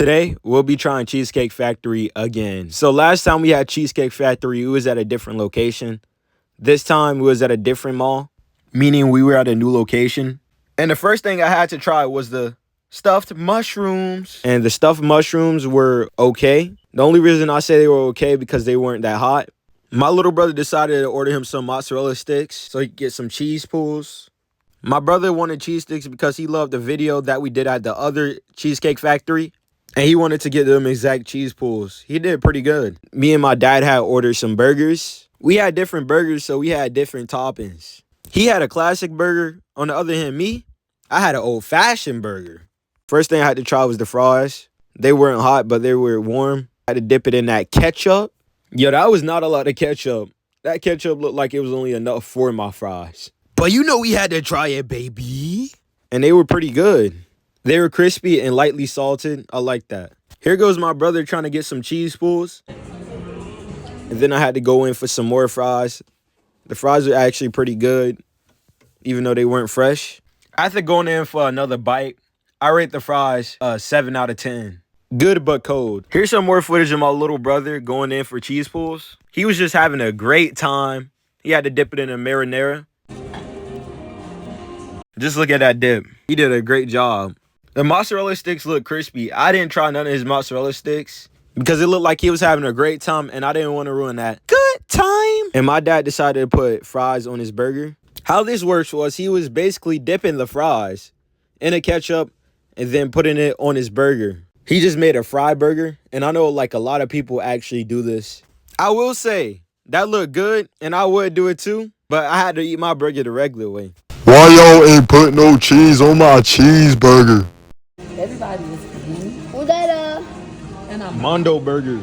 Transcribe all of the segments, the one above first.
Today, we'll be trying Cheesecake Factory again. So last time we had Cheesecake Factory, it was at a different location. This time, it was at a different mall, meaning we were at a new location. And the first thing I had to try was the stuffed mushrooms. And the stuffed mushrooms were okay. The only reason I say they were okay because they weren't that hot. My little brother decided to order him some mozzarella sticks so he could get some cheese pulls. My brother wanted cheese sticks because he loved the video that we did at the other Cheesecake Factory. And he wanted to get them exact cheese pulls. He did pretty good. Me and my dad had ordered some burgers. We had different burgers, so we had different toppings. He had a classic burger. On the other hand, I had an old-fashioned burger. First thing I had to try was the fries. They weren't hot, but they were warm. I had to dip it in that ketchup. Yo, that was not a lot of ketchup. That ketchup looked like it was only enough for my fries. But you know we had to try it, baby. And they were pretty good. They were crispy and lightly salted. I like that. Here goes my brother trying to get some cheese pulls. And then I had to go in for some more fries. The fries are actually pretty good, even though they weren't fresh. After going in for another bite, I rate the fries 7 out of 10. Good but cold. Here's some more footage of my little brother going in for cheese pulls. He was just having a great time. He had to dip it in a marinara. Just look at that dip. He did a great job. The mozzarella sticks look crispy. I didn't try none of his mozzarella sticks because it looked like he was having a great time and I didn't want to ruin that good time. And my dad decided to put fries on his burger. How this works was he was basically dipping the fries in a ketchup and then putting it on his burger. He just made a fry burger, and I know like a lot of people actually do this. I will say that looked good and I would do it too, but I had to eat my burger the regular way. Why y'all ain't put no cheese on my cheeseburger? Everybody was eating. Who's that? And I'm Mondo burger.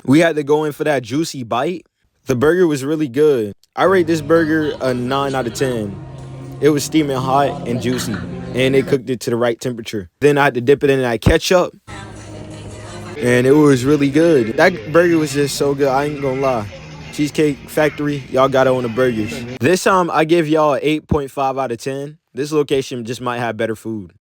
We had to go in for that juicy bite. The burger was really good. I rate this burger a 9 out of 10. It was steaming hot and juicy, and they cooked it to the right temperature. Then I had to dip it in that ketchup, and it was really good. That burger was just so good, I ain't gonna lie. Cheesecake Factory, y'all got it on the burgers. This time, I give y'all an 8.5 out of 10. This location just might have better food.